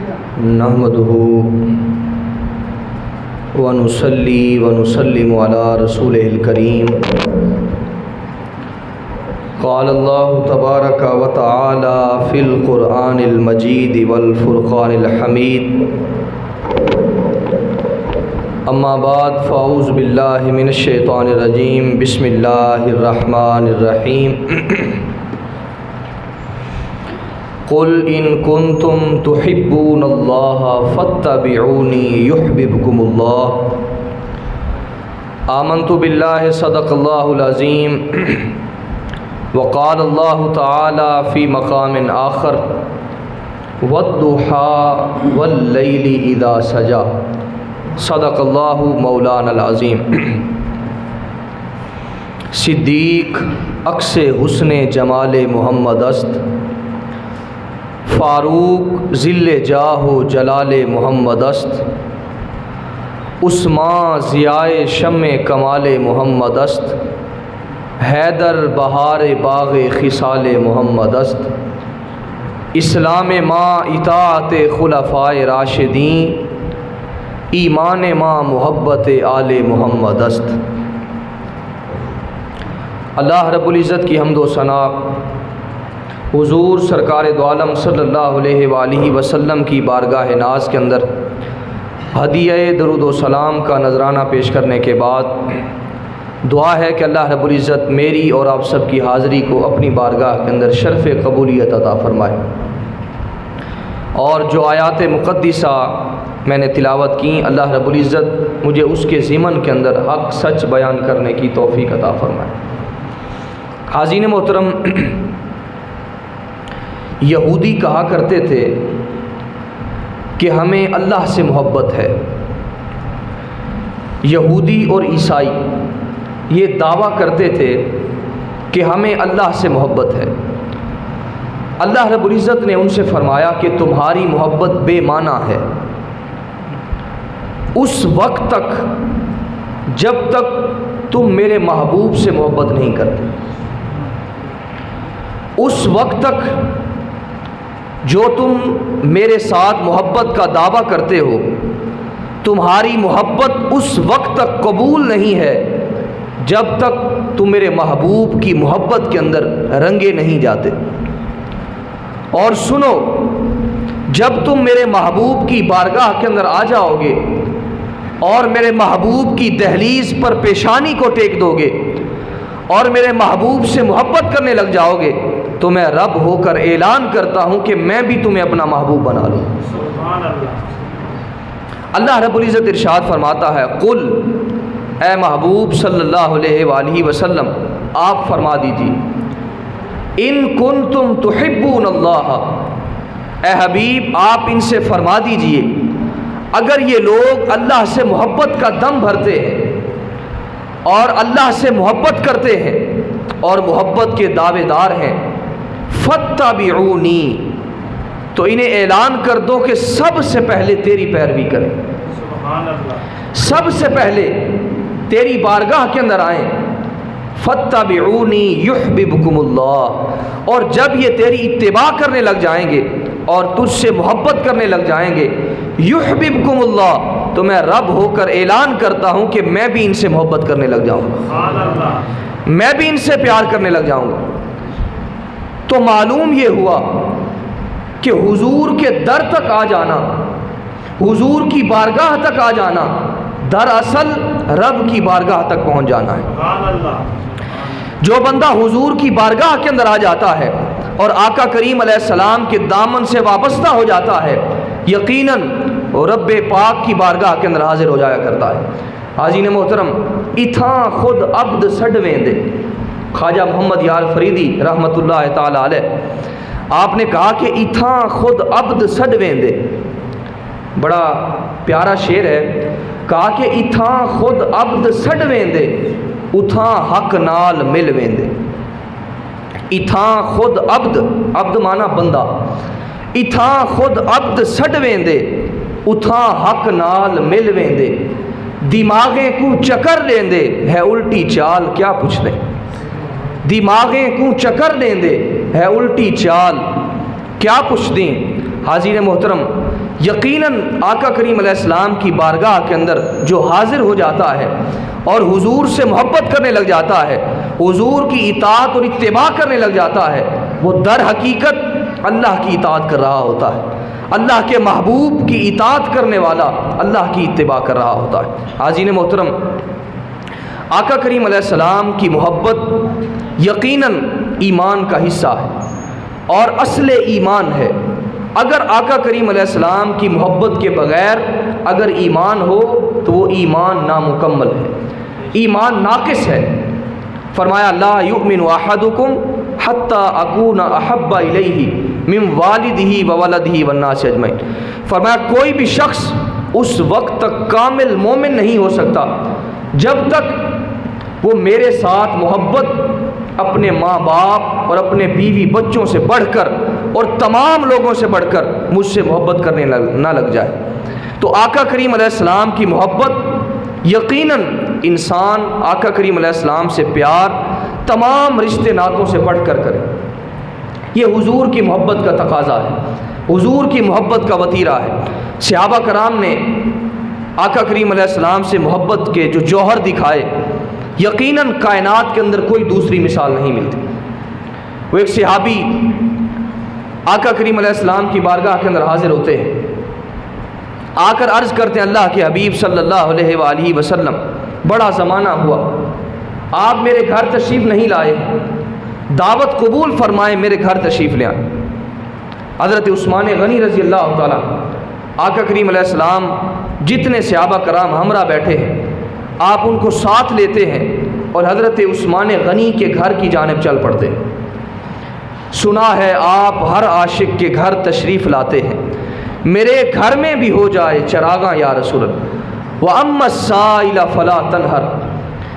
نحمدہ ونصلی ونسلم علی رسولہ الکریم قال اللہ تبارک و تعالی فی القرآن المجید والفرقان الحمید اما بعد فاعوذ باللہ من الشیطان الرجیم بسم اللہ الرحمن الرحیم قل ان کنتم تحبون اللہ فاتبعونی یحببکم اللہ آمنت باللہ صدق اللہ العظیم وقال اللہ تعالی فی مقام آخر والضحى واللیل اذا سجا صدق اللہ مولانا العظیم۔ صدیق عکس حسن جمال محمد است، فاروق ذل جاہ و جلال محمد است، عثمان ضیاء شمع کمال محمد است، حیدر بہار باغ خصال محمد است، اسلام ما اطاعت خلفائے راشدین، ایمان ما محبت آل محمد است۔ اللہ رب العزت کی حمد و ثنا حضور سرکار دو عالم صلی اللہ علیہ وآلہ وسلم کی بارگاہ ناز کے اندر ہدیہ درود و سلام کا نذرانہ پیش کرنے کے بعد دعا ہے کہ اللہ رب العزت میری اور آپ سب کی حاضری کو اپنی بارگاہ کے اندر شرف قبولیت عطا فرمائے، اور جو آیات مقدسہ میں نے تلاوت کی اللہ رب العزت مجھے اس کے ضمن کے اندر حق سچ بیان کرنے کی توفیق عطا فرمائے۔ حاضرین محترم، یہودی کہا کرتے تھے کہ ہمیں اللہ سے محبت ہے۔ یہودی اور عیسائی یہ دعویٰ کرتے تھے کہ ہمیں اللہ سے محبت ہے۔ اللہ رب العزت نے ان سے فرمایا کہ تمہاری محبت بے معنی ہے اس وقت تک جب تک تم میرے محبوب سے محبت نہیں کرتے۔ اس وقت تک جو تم میرے ساتھ محبت کا دعویٰ کرتے ہو، تمہاری محبت اس وقت تک قبول نہیں ہے جب تک تم میرے محبوب کی محبت کے اندر رنگے نہیں جاتے۔ اور سنو، جب تم میرے محبوب کی بارگاہ کے اندر آ جاؤ گے اور میرے محبوب کی دہلیز پر پیشانی کو ٹیک دو گے اور میرے محبوب سے محبت کرنے لگ جاؤ گے تو میں رب ہو کر اعلان کرتا ہوں کہ میں بھی تمہیں اپنا محبوب بنا لوں۔ سبحان اللہ۔ اللہ رب العزت ارشاد فرماتا ہے قل، اے محبوب صلی اللہ علیہ وآلہ وسلم آپ فرما دیجیے، ان کنتم تحبون اللہ، اے حبیب آپ ان سے فرما دیجئے اگر یہ لوگ اللہ سے محبت کا دم بھرتے ہیں اور اللہ سے محبت کرتے ہیں اور محبت کے دعوے دار ہیں، فاتبعونی، تو انہیں اعلان کر دو کہ سب سے پہلے تیری پیروی کریں، سب سے پہلے تیری بارگاہ کے اندر آئیں۔ فاتبعونی یحببکم اللہ، اور جب یہ تیری اتباع کرنے لگ جائیں گے اور تجھ سے محبت کرنے لگ جائیں گے، یحببکم اللہ، تو میں رب ہو کر اعلان کرتا ہوں کہ میں بھی ان سے محبت کرنے لگ جاؤں گا، میں بھی ان سے پیار کرنے لگ جاؤں گا۔ تو معلوم یہ ہوا کہ حضور کے در تک آ جانا، حضور کی بارگاہ تک آ جانا، دراصل رب کی بارگاہ تک پہنچ جانا ہے۔ جو بندہ حضور کی بارگاہ کے اندر آ جاتا ہے اور آقا کریم علیہ السلام کے دامن سے وابستہ ہو جاتا ہے، یقیناً رب پاک کی بارگاہ کے اندر حاضر ہو جایا کرتا ہے۔ حاضرین محترم، اتھاں خود عبد سڈویں دے، خواجہ محمد یار فریدی رحمۃ اللہ تعالی علیہ، آپ نے کہا کہ اتھاں خود عبد سڈویں دے، بڑا پیارا شعر ہے، کہا کہ اتھاں خود عبد سڈویں دے، اتھاں حق نال مل ویندے۔ اتھاں خود عبد، عبد مانا بندہ، اتھاں خود عبد سڈویں دے، اتھاں حق نال مل ویندے، دماغیں کو چکر لیندے ہے الٹی چال کیا پوچھ دیں، دماغیں کو چکر لیندے ہے الٹی چال کیا پوچھ دیں۔ حاضرین محترم، یقیناً آقا کریم علیہ السلام کی بارگاہ کے اندر جو حاضر ہو جاتا ہے اور حضور سے محبت کرنے لگ جاتا ہے، حضور کی اطاعت اور اتباع کرنے لگ جاتا ہے، وہ در حقیقت اللہ کی اطاعت کر رہا ہوتا ہے، اللہ کے محبوب کی اطاعت کرنے والا اللہ کی اتباع کر رہا ہوتا ہے۔ حاضرین محترم، آقا کریم علیہ السلام کی محبت یقیناً ایمان کا حصہ ہے اور اصل ایمان ہے۔ اگر آقا کریم علیہ السلام کی محبت کے بغیر اگر ایمان ہو تو وہ ایمان نامکمل ہے، ایمان ناقص ہے۔ فرمایا لا یؤمن احدکم حتی اکون احب الیہ من والدہ وولدہ والناس اجمعین۔ فرمایا کوئی بھی شخص اس وقت تک کامل مومن نہیں ہو سکتا جب تک وہ میرے ساتھ محبت اپنے ماں باپ اور اپنے بیوی بچوں سے بڑھ کر اور تمام لوگوں سے بڑھ کر مجھ سے محبت کرنے نہ لگ جائے۔ تو آقا کریم علیہ السلام کی محبت یقیناً انسان آقا کریم علیہ السلام سے پیار تمام رشتے ناتوں سے بڑھ کر کرے۔ یہ حضور کی محبت کا تقاضا ہے، حضور کی محبت کا وتیرہ ہے۔ صحابہ کرام نے آقا کریم علیہ السلام سے محبت کے جو جوہر دکھائے، یقیناً کائنات کے اندر کوئی دوسری مثال نہیں ملتی۔ وہ ایک صحابی آقا کریم علیہ السلام کی بارگاہ کے اندر حاضر ہوتے ہیں، آ کر عرض کرتے ہیں اللہ کے حبیب صلی اللہ علیہ وآلہ وسلم بڑا زمانہ ہوا آپ میرے گھر تشریف نہیں لائے، دعوت قبول فرمائے میرے گھر تشریف لے آئیں۔ حضرت عثمان غنی رضی اللہ تعالیٰ، آقا کریم علیہ السلام جتنے صحابہ کرام ہمراہ بیٹھے ہیں آپ ان کو ساتھ لیتے ہیں اور حضرت عثمان غنی کے گھر کی جانب چل پڑتے ہیں۔ سنا ہے آپ ہر عاشق کے گھر تشریف لاتے ہیں، میرے گھر میں بھی ہو جائے چراغاں یا رسول اللہ، وَأَمَّا السَّائِلَ فَلَا تَنْهَرْ۔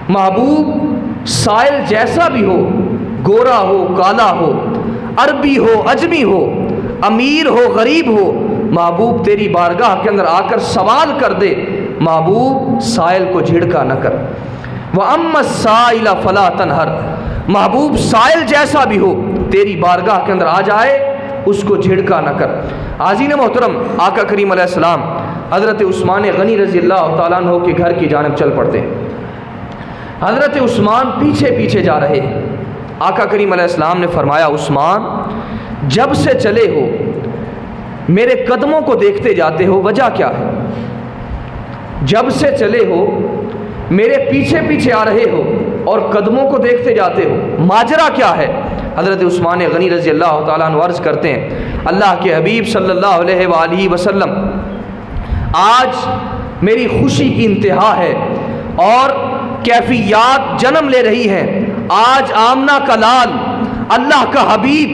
محبوب سائل جیسا بھی ہو، گورا ہو کالا ہو، عربی ہو اجمی ہو، امیر ہو غریب ہو، محبوب تیری بارگاہ کے اندر آ کر سوال کر دے، محبوب سائل کو جھڑکا نہ کر۔ وَأَمَّا السَّائِلَ فَلَا تَنْهَرْ، محبوب سائل جیسا بھی ہو تیری بارگاہ کے اندر آ جائے اس کو جھڑکا نہ کر۔ حاضرین محترم، آقا کریم علیہ السلام حضرت عثمان غنی رضی اللہ تعالیٰ عنہ کے گھر کی جانب چل پڑتے ہیں۔ حضرت عثمان پیچھے پیچھے جا رہے ہیں۔ آقا کریم علیہ السلام نے فرمایا عثمان جب سے چلے ہو میرے قدموں کو دیکھتے جاتے ہو، وجہ کیا ہے؟ جب سے چلے ہو میرے پیچھے پیچھے آ رہے ہو اور قدموں کو دیکھتے جاتے ہو، ماجرا کیا ہے؟ حضرت عثمان غنی رضی اللہ تعالیٰ عنہ عرض کرتے ہیں اللہ کے حبیب صلی اللہ علیہ وآلہ وسلم آج میری خوشی کی انتہا ہے اور کیفیات جنم لے رہی ہیں۔ آج آمنہ کا لال اللہ کا حبیب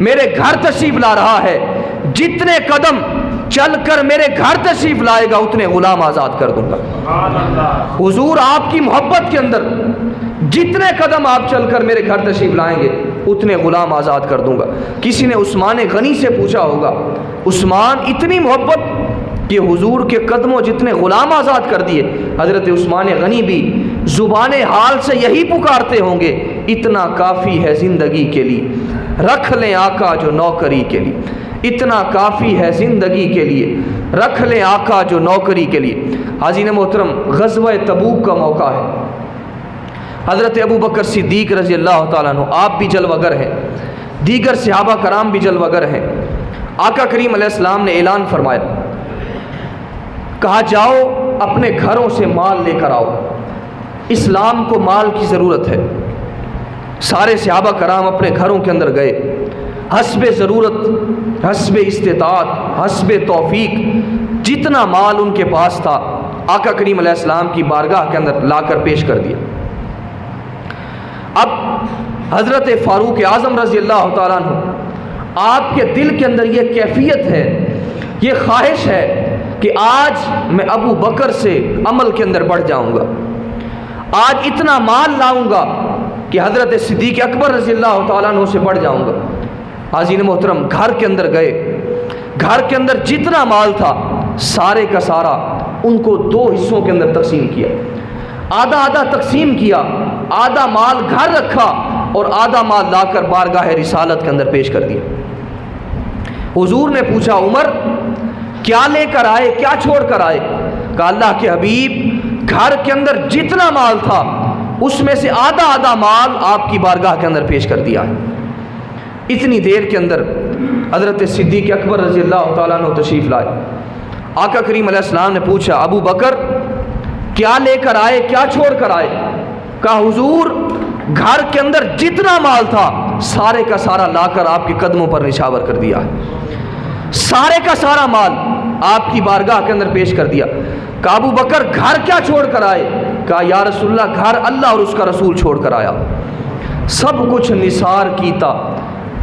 میرے گھر تشریف لا رہا ہے، جتنے قدم چل کر میرے گھر تشریف لائے گا اتنے غلام آزاد کر دوں گا۔ حضور آپ کی محبت کے اندر جتنے قدم آپ چل کر میرے گھر تشریف لائیں گے اتنے غلام آزاد کر دوں گا۔ کسی نے عثمان غنی سے پوچھا ہوگا عثمان اتنی محبت کہ حضور کے قدموں جتنے غلام آزاد کر دیے؟ حضرت عثمان غنی بھی زبان حال سے یہی پکارتے ہوں گے اتنا کافی ہے زندگی کے لیے، رکھ لیں آقا جو نوکری کے لیے، اتنا کافی ہے زندگی کے لیے، رکھ لیں آقا جو نوکری کے لیے۔ حاضرین محترم، غزوہ تبوک کا موقع ہے، حضرت ابو بکر صدیق رضی اللہ تعالیٰ عنہ آپ بھی جلوہ گر ہیں، دیگر صحابہ کرام بھی جلوہ گر ہیں۔ آقا کریم علیہ السلام نے اعلان فرمایا، کہا جاؤ اپنے گھروں سے مال لے کر آؤ، اسلام کو مال کی ضرورت ہے۔ سارے صحابہ کرام اپنے گھروں کے اندر گئے، حسب ضرورت، حسب استطاعت، حسب توفیق جتنا مال ان کے پاس تھا آقا کریم علیہ السلام کی بارگاہ کے اندر لا کر پیش کر دیا۔ اب حضرت فاروق اعظم رضی اللہ تعالیٰ عنہ آپ کے دل کے اندر یہ کیفیت ہے، یہ خواہش ہے کہ آج میں ابو بکر سے عمل کے اندر بڑھ جاؤں گا، آج اتنا مال لاؤں گا کہ حضرت صدیق اکبر رضی اللہ تعالیٰ عنہ سے بڑھ جاؤں گا۔ حاضرین محترم، گھر کے اندر گئے، گھر کے اندر جتنا مال تھا سارے کا سارا ان کو دو حصوں کے اندر تقسیم کیا، آدھا آدھا تقسیم کیا، آدھا مال گھر رکھا اور آدھا مال لا کر بارگاہ رسالت کے اندر پیش کر دیا۔ حضور نے پوچھا عمر کیا لے کر آئے، کیا چھوڑ کر آئے؟ کہا اللہ کے حبیب گھر کے اندر جتنا مال تھا اس میں سے آدھا مال آپ کی بارگاہ کے اندر پیش کر دیا ہے۔ اتنی دیر کے اندر حضرت صدیق اکبر رضی اللہ تعالیٰ عنہ تشریف لائے۔ آقا کریم علیہ السلام نے پوچھا ابو بکر کیا لے کر آئے، کیا چھوڑ کر آئے؟ کہا حضور گھر کے اندر جتنا مال تھا سارے کا سارا لا کر آپ کے قدموں پر نشاور کر دیا ہے، سارے کا سارا مال آپ کی بارگاہ کے اندر پیش کر دیا۔ کہا ابو بکر گھر کیا چھوڑ کر آئے؟ کہا یا رسول اللہ گھر اللہ اور اس کا رسول چھوڑ کر آیا، سب کچھ نثار کیتا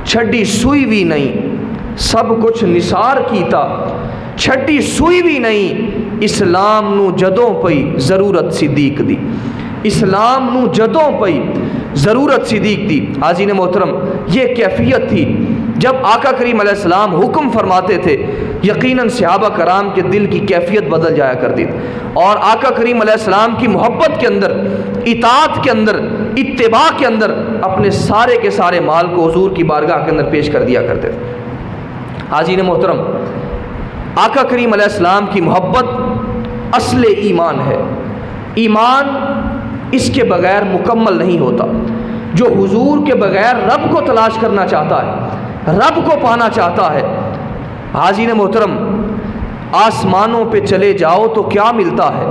چھڈی سوئی بھی نہیں، سب کچھ نثار کیتا چھڈی سوئی بھی نہیں، اسلام نو جدوں پئی ضرورت صدیق دی، اسلام نو جدوں پئی ضرورت صدیق دی۔ حاضرین محترم یہ کیفیت تھی جب آقا کریم علیہ السلام حکم فرماتے تھے یقیناً صحابہ کرام کے دل کی کیفیت بدل جایا کرتی تھی، اور آقا کریم علیہ السلام کی محبت کے اندر، اطاعت کے اندر، اتباع کے اندر اپنے سارے کے سارے مال کو حضور کی بارگاہ کے اندر پیش کر دیا کرتے تھے۔ حاضرین محترم آقا کریم علیہ السلام کی محبت اصل ایمان ہے، ایمان اس کے بغیر مکمل نہیں ہوتا۔ جو حضور کے بغیر رب کو تلاش کرنا چاہتا ہے، رب کو پانا چاہتا ہے، حاضرین محترم آسمانوں پہ چلے جاؤ تو کیا ملتا ہے؟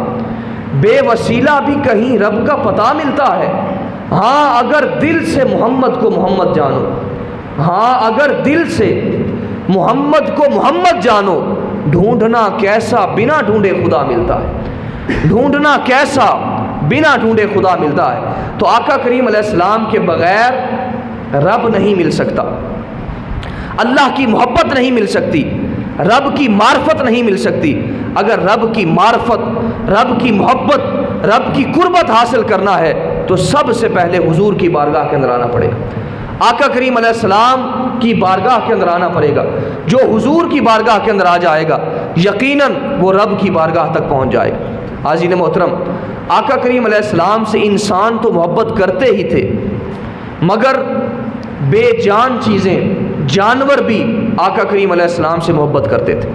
بے وسیلہ بھی کہیں رب کا پتہ ملتا ہے۔ ہاں اگر دل سے محمد کو محمد جانو، ہاں اگر دل سے محمد کو محمد جانو، ڈھونڈنا کیسا بنا ڈھونڈے خدا ملتا ہے، ڈھونڈنا کیسا بنا ڈھونڈے خدا ملتا ہے۔ تو آقا کریم علیہ السلام کے بغیر رب نہیں مل سکتا، اللہ کی محبت نہیں مل سکتی، رب کی معرفت نہیں مل سکتی۔ اگر رب کی معرفت، رب کی محبت، رب کی قربت حاصل کرنا ہے تو سب سے پہلے حضور کی بارگاہ کے اندر آنا پڑے گا، آقا کریم علیہ السلام کی بارگاہ کے اندر آنا پڑے گا۔ جو حضور کی بارگاہ کے اندر آ جائے گا یقیناً وہ رب کی بارگاہ تک پہنچ جائے گا۔ حاضرین محترم آقا کریم علیہ السلام سے انسان تو محبت کرتے ہی تھے، مگر بے جان چیزیں، جانور بھی آقا کریم علیہ السلام سے محبت کرتے تھے،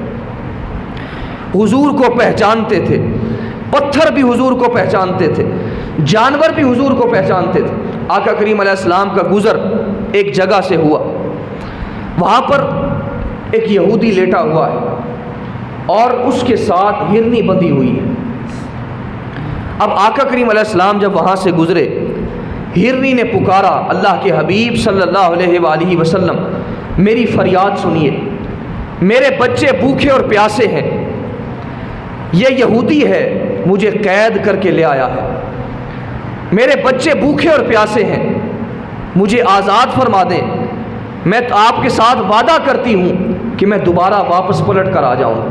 حضور کو پہچانتے تھے، پتھر بھی حضور کو پہچانتے تھے، جانور بھی حضور کو پہچانتے تھے۔ آقا کریم علیہ السلام کا گزر ایک جگہ سے ہوا، وہاں پر ایک یہودی لیٹا ہوا ہے اور اس کے ساتھ ہرنی بندھی ہوئی ہے۔ اب آقا کریم علیہ السلام جب وہاں سے گزرے، ہرنی نے پکارا اللہ کے حبیب صلی اللہ علیہ وآلہ وسلم میری فریاد سنیے، میرے بچے بھوکے اور پیاسے ہیں، یہ یہودی ہے مجھے قید کر کے لے آیا ہے، میرے بچے بھوکے اور پیاسے ہیں، مجھے آزاد فرما دیں، میں آپ کے ساتھ وعدہ کرتی ہوں کہ میں دوبارہ واپس پلٹ کر آ جاؤں،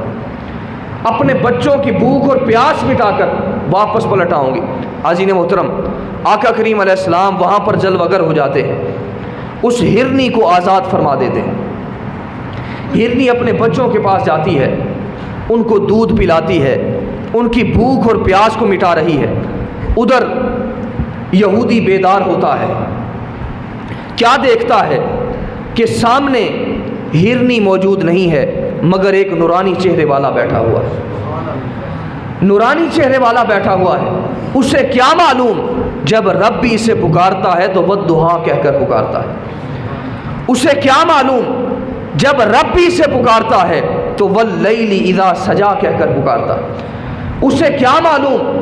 اپنے بچوں کی بھوک اور پیاس مٹا کر واپس پلٹ آؤں گی۔ حاضرین محترم آقا کریم علیہ السلام وہاں پر جلوگر ہو جاتے ہیں، اس ہرنی کو آزاد فرما دیتے ہیں۔ ہرنی اپنے بچوں کے پاس جاتی ہے، ان کو دودھ پلاتی ہے، ان کی بھوک اور پیاس کو مٹا رہی ہے۔ ادھر یہودی بیدار ہوتا ہے، کیا دیکھتا ہے کہ سامنے ہرنی موجود نہیں ہے مگر ایک نورانی چہرے والا بیٹھا ہوا ہے، نورانی چہرے والا بیٹھا ہوا ہے۔ اسے کیا معلوم جب رب بھی اسے پکارتا ہے تو والضحیٰ کہہ کر پکارتا ہے، اسے کیا معلوم جب رب بھی اسے پکارتا ہے تو واللیل اذا سجا کہہ کر پکارتا ہے، اسے کیا معلوم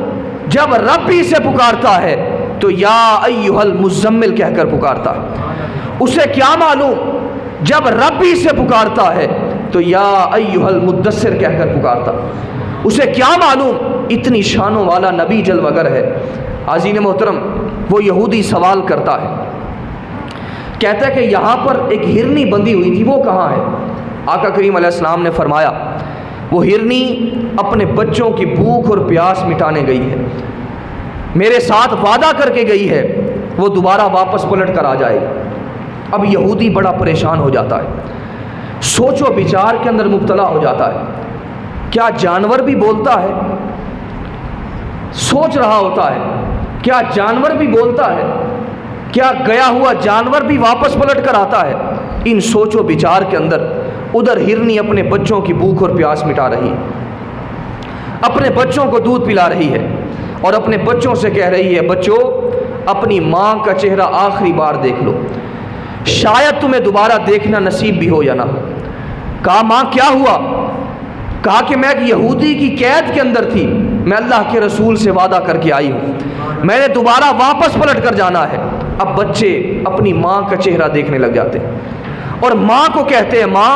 جب رب بھی اسے پکارتا ہے تو یا ایھا المزمل کہہ کر پکارتا ہے، اسے کیا معلوم جب رب بھی اسے پکارتا ہے تو یا ایھا المدثر کہہ کر پکارتا، اسے کیا معلوم اتنی شانوں والا نبی جلوگر ہے۔ حاضرین محترم وہ یہودی سوال کرتا ہے، کہتا ہے کہ یہاں پر ایک ہرنی بندھی ہوئی تھی، وہ کہاں ہے؟ آقا کریم علیہ السلام نے فرمایا وہ ہرنی اپنے بچوں کی بھوک اور پیاس مٹانے گئی ہے، میرے ساتھ وعدہ کر کے گئی ہے، وہ دوبارہ واپس پلٹ کر آ جائے گی۔ اب یہودی بڑا پریشان ہو جاتا ہے، سوچ و بچار کے اندر مبتلا ہو جاتا ہے، کیا جانور بھی بولتا ہے؟ سوچ رہا ہوتا ہے کیا جانور بھی بولتا ہے؟ کیا گیا ہوا جانور بھی واپس پلٹ کر آتا ہے؟ ان سوچ و بچار کے اندر ادھر ہرنی اپنے بچوں کی بھوک اور پیاس مٹا رہی ہے، اپنے بچوں کو دودھ پلا رہی ہے اور اپنے بچوں سے کہہ رہی ہے بچوں اپنی ماں کا چہرہ آخری بار دیکھ لو، شاید تمہیں دوبارہ دیکھنا نصیب بھی ہو یا نہ ہو۔ کہا ماں کیا ہوا؟ کہا کہ میں ایک یہودی کی قید کے اندر تھی، میں اللہ کے رسول سے وعدہ کر کے آئی ہوں، میں نے دوبارہ واپس پلٹ کر جانا ہے۔ اب بچے اپنی ماں کا چہرہ دیکھنے لگ جاتے ہیں اور ماں کو کہتے ہیں ماں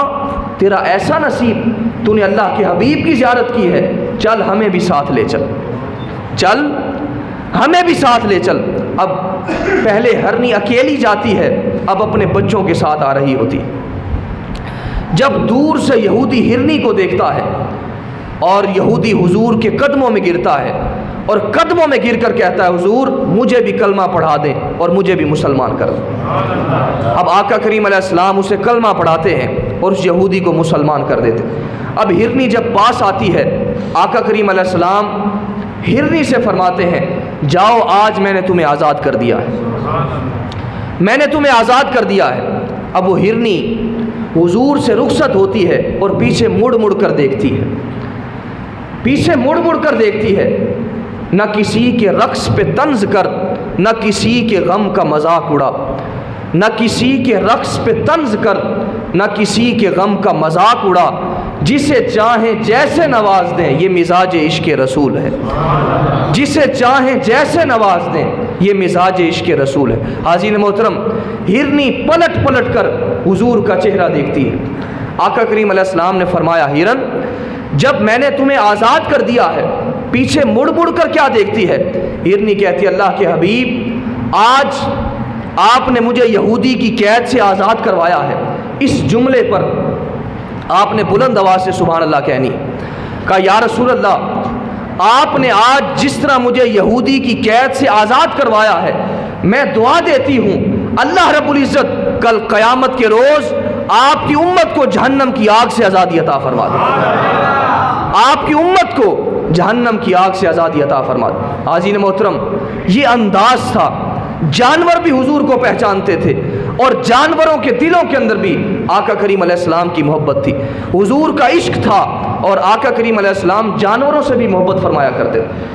تیرا ایسا نصیب، تو نے اللہ کے حبیب کی زیارت کی ہے، چل ہمیں بھی ساتھ لے چل، چل ہمیں بھی ساتھ لے چل۔ اب پہلے ہرنی اکیلی جاتی ہے، اب اپنے بچوں کے ساتھ آ رہی ہوتی۔ جب دور سے یہودی ہرنی کو دیکھتا ہے اور یہودی حضور کے قدموں میں گرتا ہے اور قدموں میں گر کر کہتا ہے حضور مجھے بھی کلمہ پڑھا دیں اور مجھے بھی مسلمان کر دیں۔ اب آقا کریم علیہ السلام اسے کلمہ پڑھاتے ہیں اور اس یہودی کو مسلمان کر دیتے۔ اب ہرنی جب پاس آتی ہے، آقا کریم علیہ السلام ہرنی سے فرماتے ہیں جاؤ آج میں نے تمہیں آزاد کر دیا ہے، میں نے تمہیں آزاد کر دیا ہے۔ اب وہ ہرنی حضور سے رخصت ہوتی ہے اور پیچھے مڑ مڑ کر دیکھتی ہے، پیچھے مڑ مڑ کر دیکھتی ہے، نہ کسی کے رقص پہ طنز کر، نہ کسی کے غم کا مذاق اڑا، نہ کسی کے رقص پہ طنز کر، نہ کسی کے غم کا مذاق اڑا، جسے چاہیں جیسے نواز دیں یہ مزاج عشق رسول ہے، جسے چاہیں جیسے نواز دیں یہ مزاج عشق رسول ہے۔ حاضرین محترم، ہرنی پلٹ پلٹ کر حضور کا چہرہ دیکھتی ہے۔ آقا کریم علیہ السلام نے فرمایا ہرن جب میں نے تمہیں آزاد کر دیا ہے پیچھے مڑ مڑ کر کیا دیکھتی ہے؟ ہرنی کہتی ہے اللہ کے حبیب آج آپ نے مجھے یہودی کی قید سے آزاد کروایا ہے۔ اس جملے پر آپ نے بلند آواز سے سبحان اللہ کہنی، کہا یا رسول اللہ آپ نے آج جس طرح مجھے یہودی کی قید سے آزاد کروایا ہے میں دعا دیتی ہوں اللہ رب العزت کل قیامت کے روز آپ کی امت کو جہنم کی آگ سے آزادی عطا فرما دے، آپ کی امت کو جہنم کی آگ سے آزادی عطا فرما دے۔ حاضرین محترم، یہ انداز تھا، جانور بھی حضور کو پہچانتے تھے اور جانوروں کے دلوں کے اندر بھی آقا کریم علیہ السلام کی محبت تھی، حضور کا عشق تھا اور آقا کریم علیہ السلام جانوروں سے بھی محبت فرمایا کرتے تھے۔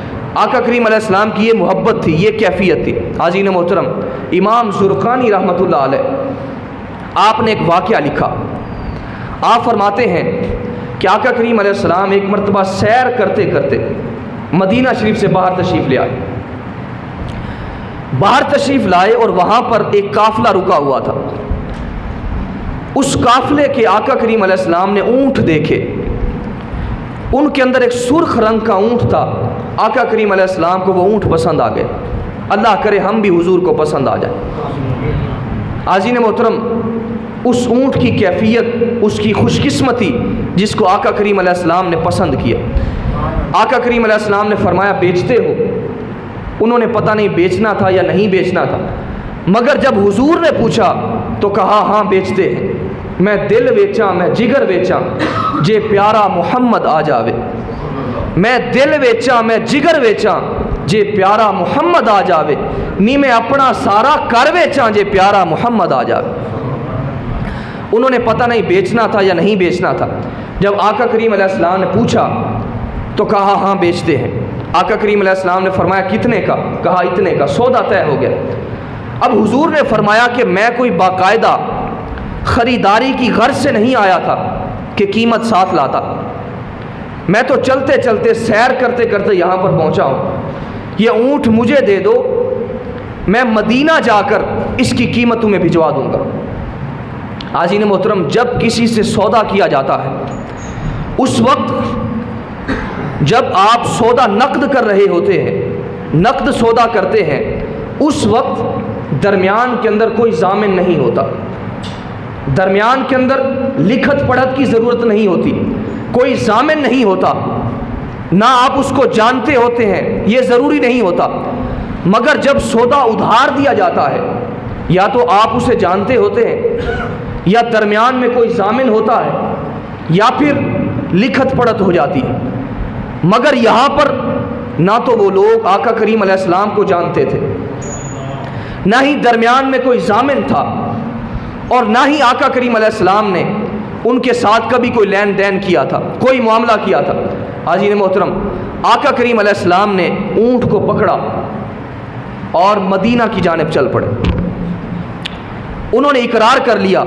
آقا کریم علیہ السلام کی یہ محبت تھی، یہ کیفیت تھی۔ حاضرین محترم، امام زرقانی رحمۃ اللہ علیہ آپ نے ایک واقعہ لکھا، آپ فرماتے ہیں کہ آقا کریم علیہ السلام ایک مرتبہ سیر کرتے کرتے مدینہ شریف سے باہر تشریف لے آئے، باہر تشریف لائے اور وہاں پر ایک قافلہ رکا ہوا تھا۔ اس قافلے کے آقا کریم علیہ السلام نے اونٹ دیکھے، ان کے اندر ایک سرخ رنگ کا اونٹ تھا، آقا کریم علیہ السلام کو وہ اونٹ پسند آ گئے۔ اللہ کرے ہم بھی حضور کو پسند آ جائے۔ حاضرین محترم، اس اونٹ کی کیفیت، اس کی خوش قسمتی جس کو آقا کریم علیہ السلام نے پسند کیا۔ آقا کریم علیہ السلام نے فرمایا بیچتے ہو؟ انہوں نے پتہ نہیں بیچنا تھا یا نہیں بیچنا تھا، مگر جب حضور نے پوچھا تو کہا ہاں بیچتے ہیں، میں دل ویچاں میں جگر ویچاں جے پیارا محمد آ جاوے، میں دل ویچاں میں جگر ویچاں جے پیارا محمد آ جاوے، نی میں اپنا سارا کر ویچاں جے پیارا محمد آ جاوے۔ انہوں نے پتہ نہیں بیچنا تھا یا نہیں بیچنا تھا۔ جب آقا کریم علیہ السلام نے پوچھا تو کہا ہاں بیچتے ہیں۔ آقا کریم علیہ السلام نے فرمایا کتنے کا؟ کہا اتنے کا، سودا طے ہو گیا۔ اب حضور نے فرمایا کہ میں کوئی باقاعدہ خریداری کی غرض سے نہیں آیا تھا کہ قیمت ساتھ لاتا، میں تو چلتے چلتے سیر کرتے کرتے یہاں پر پہنچا ہوں، یہ اونٹ مجھے دے دو، میں مدینہ جا کر اس کی قیمت تمہیں بھجوا دوں گا۔ حاضرین محترم، جب کسی سے سودا کیا جاتا ہے اس وقت جب آپ سودا نقد کر رہے ہوتے ہیں، نقد سودا کرتے ہیں، اس وقت درمیان کے اندر کوئی ضامن نہیں ہوتا، درمیان کے اندر لکھت پڑھت کی ضرورت نہیں ہوتی، کوئی ضامن نہیں ہوتا، نہ آپ اس کو جانتے ہوتے ہیں، یہ ضروری نہیں ہوتا۔ مگر جب سودا ادھار دیا جاتا ہے یا تو آپ اسے جانتے ہوتے ہیں یا درمیان میں کوئی ضامن ہوتا ہے یا پھر لکھت پڑھت ہو جاتی ہے۔ مگر یہاں پر نہ تو وہ لوگ آقا کریم علیہ السلام کو جانتے تھے، نہ ہی درمیان میں کوئی ضامن تھا، اور نہ ہی آقا کریم علیہ السلام نے ان کے ساتھ کبھی کوئی لین دین کیا تھا، کوئی معاملہ کیا تھا۔ حاضرین محترم، آقا کریم علیہ السلام نے اونٹ کو پکڑا اور مدینہ کی جانب چل پڑے۔ انہوں نے اقرار کر لیا،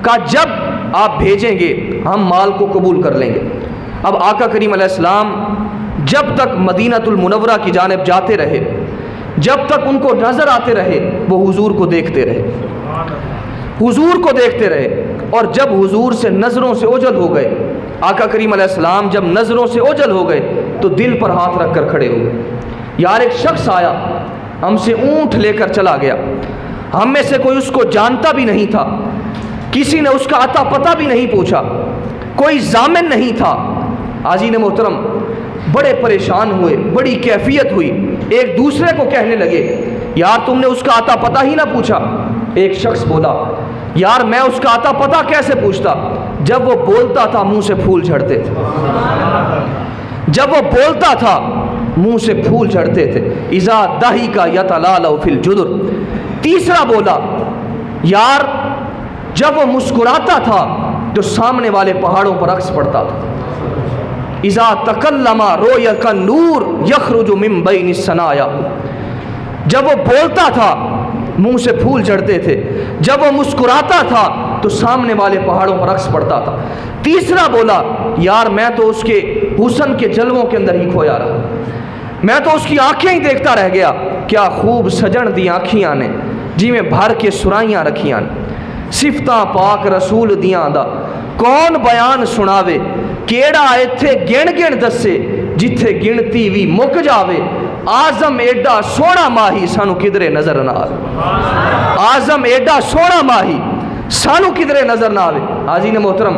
کہا جب آپ بھیجیں گے ہم مال کو قبول کر لیں گے۔ اب آقا کریم علیہ السلام جب تک مدینۃ المنورہ کی جانب جاتے رہے، جب تک ان کو نظر آتے رہے، وہ حضور کو دیکھتے رہے، حضور کو دیکھتے رہے۔ اور جب حضور سے نظروں سے اوجھل ہو گئے، آقا کریم علیہ السلام جب نظروں سے اوجھل ہو گئے تو دل پر ہاتھ رکھ کر کھڑے ہوئے۔ یار ایک شخص آیا، ہم سے اونٹ لے کر چلا گیا، ہم میں سے کوئی اس کو جانتا بھی نہیں تھا، کسی نے اس کا عطا پتہ بھی نہیں پوچھا، کوئی ضامن نہیں تھا۔ حاضرین محترم، بڑے پریشان ہوئے، بڑی کیفیت ہوئی، ایک دوسرے کو کہنے لگے یار تم نے اس کا عطا پتہ ہی نہ پوچھا۔ ایک شخص بولا یار میں اس کا عطا پتہ کیسے پوچھتا، جب وہ بولتا تھا منہ سے پھول جھڑتے تھے، جب وہ بولتا تھا منہ سے پھول جھڑتے تھے۔ اذا ضحک یتلالو فی الجدر۔ تیسرا بولا یار جب وہ مسکراتا تھا تو سامنے والے پہاڑوں پر عکس پڑتا تھا۔ اذا تکلم رویک النور یخرج من بین الثنایا۔ جب وہ بولتا تھا منہ سے پھول جھڑتے تھے، جب وہ مسکراتا تھا تو سامنے والے پہاڑوں پر عکس پڑتا تھا۔ تیسرا بولا یار میں تو اس کے حسن کے جلووں کے اندر ہی کھویا رہا، میں تو اس کی آنکھیں ہی دیکھتا رہ گیا، کیا خوب سجن دی آنکھیاں نے جی میں بھر کے سرائیاں رکھیاں نے، صفتاں پاک رسول دیاں دا کون بیان سناوے، کیڑا ایتھے گن گن دسے جتھے گنتی بھی مک جاوے، آزم ایڈا سونا ماہی سانو کدرے نظر نہ آوے، آزم ایڈا سونا ماہی سانو کدرے نظر نہ آوے۔ حاضرین محترم،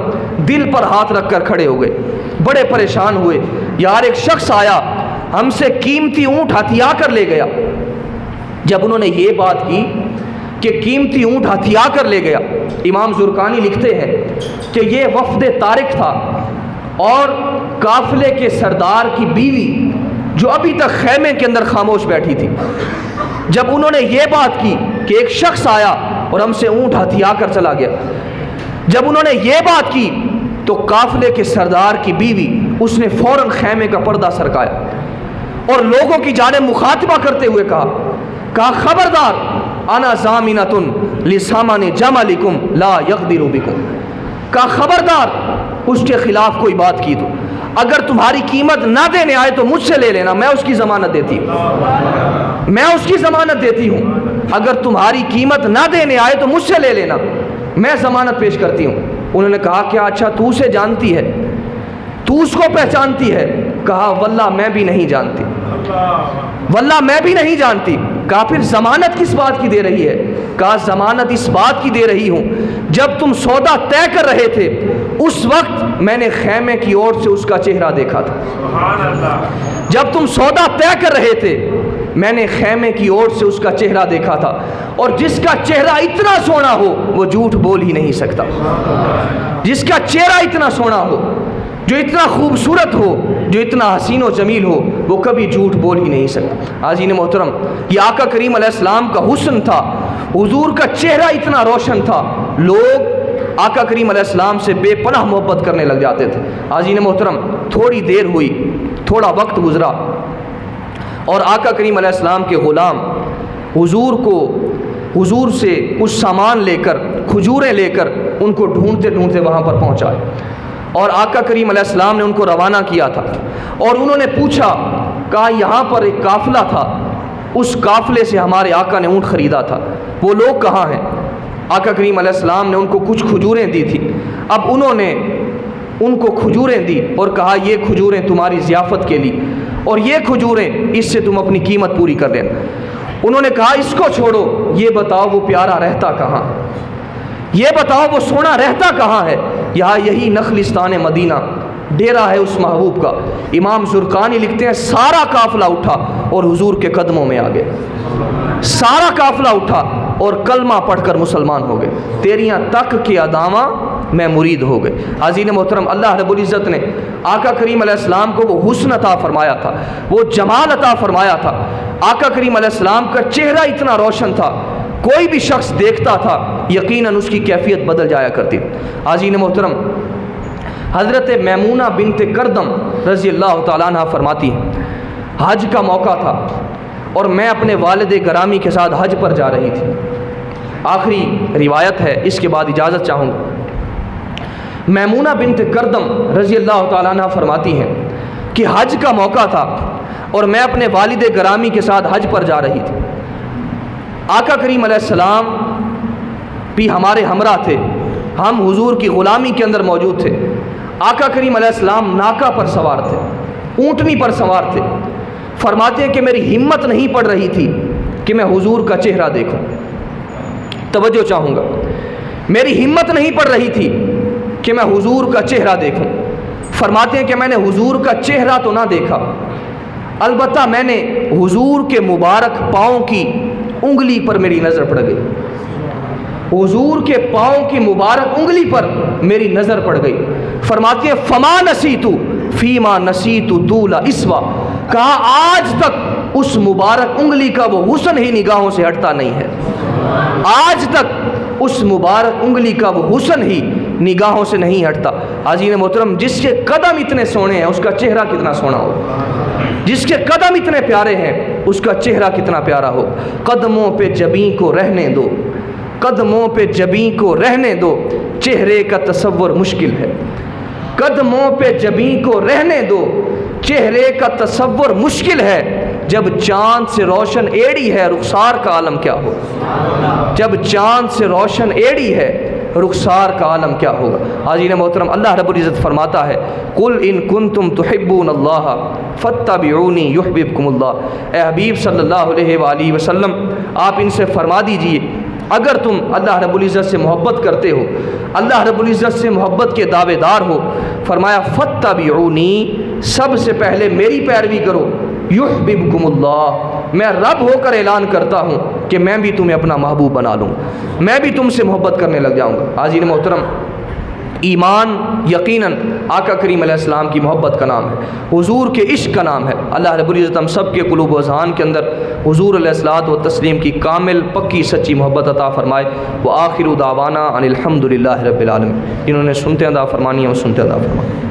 دل پر ہاتھ رکھ کر کھڑے ہو گئے، بڑے پریشان ہوئے۔ یار ایک شخص آیا، ہم سے قیمتی اونٹ ہتھیا کر لے گیا۔ جب انہوں نے یہ بات کی کہ قیمتی اونٹ ہتھیا کر لے گیا، امام زرقانی لکھتے ہیں کہ یہ وفد طارق تھا اور قافلے کے سردار کی بیوی جو ابھی تک خیمے کے اندر خاموش بیٹھی تھی۔ جب انہوں نے یہ بات کی کہ ایک شخص آیا اور ہم سے اونٹ ہتھیا کر چلا گیا، جب انہوں نے یہ بات کی تو قافلے کے سردار کی بیوی اس نے فوراً خیمے کا پردہ سرکایا اور لوگوں کی جانب مخاطبہ کرتے ہوئے کہا خبردار انا ضامنۃ لثمن جملکم لا یقدر بکم۔ کہا خبردار اس کے خلاف کوئی بات کی تو اگر تمہاری قیمت نہ دینے آئے تو مجھ سے لے لینا، میں اس کی ضمانت دیتی ہوں، میں اس کی ضمانت دیتی ہوں۔ اگر تمہاری قیمت نہ دینے آئے تو مجھ سے لے لینا، میں ضمانت پیش کرتی ہوں۔ انہوں نے کہا کیا اچھا تو اسے جانتی ہے، تو اس کو پہچانتی ہے؟ کہا واللہ میں بھی نہیں جانتی، واللہ میں بھی نہیں جانتی۔ کہا پھر ضمانت کس بات کی دے رہی ہے؟ کہا ضمانت اس بات کی دے رہی ہوں جب تم سودا طے کر رہے تھے اس وقت میں نے خیمے کی اور سے اس کا چہرہ دیکھا تھا، جب تم سودا طے کر رہے تھے میں نے خیمے کی اور سے اس کا چہرہ دیکھا تھا، اور جس کا چہرہ اتنا سونا ہو وہ جھوٹ بول ہی نہیں سکتا، جس کا چہرہ اتنا سونا ہو، جو اتنا خوبصورت ہو، جو اتنا حسین و جمیل ہو، وہ کبھی جھوٹ بول ہی نہیں سکتا۔ حاضرین محترم، یہ آقا کریم علیہ السلام کا حسن تھا، حضور کا چہرہ اتنا روشن تھا، لوگ آقا کریم علیہ السلام سے بے پناہ محبت کرنے لگ جاتے تھے۔ حاضرین محترم، تھوڑی دیر ہوئی، تھوڑا وقت گزرا اور آقا کریم علیہ السلام کے غلام حضور سے کچھ سامان لے کر، کھجوریں لے کر ان کو ڈھونڈتے ڈھونڈتے وہاں پر پہنچائے، اور آقا کریم علیہ السلام نے ان کو روانہ کیا تھا، اور انہوں نے پوچھا، کہا یہاں پر ایک قافلہ تھا، اس قافلے سے ہمارے آقا نے اونٹ خریدا تھا، وہ لوگ کہاں ہیں؟ آقا کریم علیہ السلام نے ان کو کچھ کھجوریں دی تھی۔ اب انہوں نے ان کو کھجوریں دی اور کہا یہ کھجوریں تمہاری ضیافت کے لیے، اور یہ کھجوریں اس سے تم اپنی قیمت پوری کر لینا۔ انہوں نے کہا اس کو چھوڑو، یہ بتاؤ وہ پیارا رہتا کہاں، یہ بتاؤ وہ سونا رہتا کہاں ہے؟ یہاں یہی نخلستان مدینہ ڈیرا ہے اس محبوب کا۔ امام زرقانی لکھتے ہیں سارا قافلہ اٹھا اور حضور کے قدموں میں آ گئے، سارا قافلہ اٹھا اور کلمہ پڑھ کر مسلمان ہو گئے، تیریاں تک کے اداواں میں مرید ہو گئے۔ حاضرین محترم، اللہ رب العزت نے آقا کریم علیہ السلام کو وہ حسن عطا فرمایا تھا، وہ جمال عطا فرمایا تھا۔ آقا کریم علیہ السلام کا چہرہ اتنا روشن تھا، کوئی بھی شخص دیکھتا تھا یقیناً اس کی کیفیت بدل جایا کرتی۔ حاضرین محترم، حضرت میمونہ بنت کردم رضی اللہ تعالیٰ عنہ فرماتی ہیں حج کا موقع تھا اور میں اپنے والد گرامی کے ساتھ حج پر جا رہی تھی. آخری روایت ہے، اس کے بعد اجازت چاہوں گا. میمونہ بنت کردم رضی اللہ تعالیٰ عنہ فرماتی ہیں کہ حج کا موقع تھا اور میں اپنے والد گرامی کے ساتھ حج پر جا رہی تھی. آقا کریم علیہ السلام بھی ہمارے ہمراہ تھے، ہم حضور کی غلامی کے اندر موجود تھے. آقا کریم علیہ السلام ناکا پر سوار تھے، اونٹنی پر سوار تھے. فرماتے ہیں کہ میری ہمت نہیں پڑ رہی تھی کہ میں حضور کا چہرہ دیکھوں. توجہ چاہوں گا، میری ہمت نہیں پڑ رہی تھی کہ میں حضور کا چہرہ دیکھوں. فرماتے ہیں کہ میں نے حضور کا چہرہ تو نہ دیکھا، البتہ میں نے حضور کے مبارک پاؤں کی انگلی پر میری نظر پڑ گئی. حضور کے پاؤں کی مبارک انگلی پر میری نظر پڑ گئی. فرماتے ہیں فما نسیتو فیما نسیتو طول اسوا، کہا آج تک اس مبارک انگلی کا وہ حسن ہی نگاہوں سے ہٹتا نہیں ہے. آج تک اس مبارک انگلی کا وہ حسن ہی نگاہوں سے نہیں ہٹتا. حاضرین محترم، جس کے قدم اتنے سونے ہیں اس کا چہرہ کتنا سونا ہو، جس کے قدم اتنے پیارے ہیں اس کا چہرہ کتنا پیارا ہو. قدموں پہ جبیں کو رہنے دو، قدموں پہ جبیں کو رہنے دو، چہرے کا تصور مشکل ہے. قدموں پہ جبیں کو رہنے دو، چہرے کا تصور مشکل ہے. جب چاند سے روشن ایڑی ہے رخسار کا عالم کیا ہو. جب چاند سے روشن ایڑی ہے رخسار کا عالم کیا ہوگا. حاضرین محترم، اللہ رب العزت فرماتا ہے قل ان کنتم تحبون اللہ فاتبعونی یحببکم اللہ. اے حبیب صلی اللہ علیہ وآلہ وسلم، آپ ان سے فرما دیجئے اگر تم اللہ رب العزت سے محبت کرتے ہو، اللہ رب العزت سے محبت کے دعوے دار ہو، فرمایا فاتبعونی، سب سے پہلے میری پیروی کرو. یحببکم اللہ، میں رب ہو کر اعلان کرتا ہوں کہ میں بھی تمہیں اپنا محبوب بنا لوں، میں بھی تم سے محبت کرنے لگ جاؤں گا. حاضرین محترم، ایمان یقیناً آقا کریم علیہ السلام کی محبت کا نام ہے، حضور کے عشق کا نام ہے. اللہ رب العزت ہم سب کے قلوب و اذہان کے اندر حضور علیہ الصلوۃ والتسلیم کی کامل پکی سچی محبت عطا فرمائے. وآخر دعوانا ان الحمد للہ رب العالمین. جنہوں نے سنتے ادا فرمانی ہے وہ سنتے ادا فرمائے.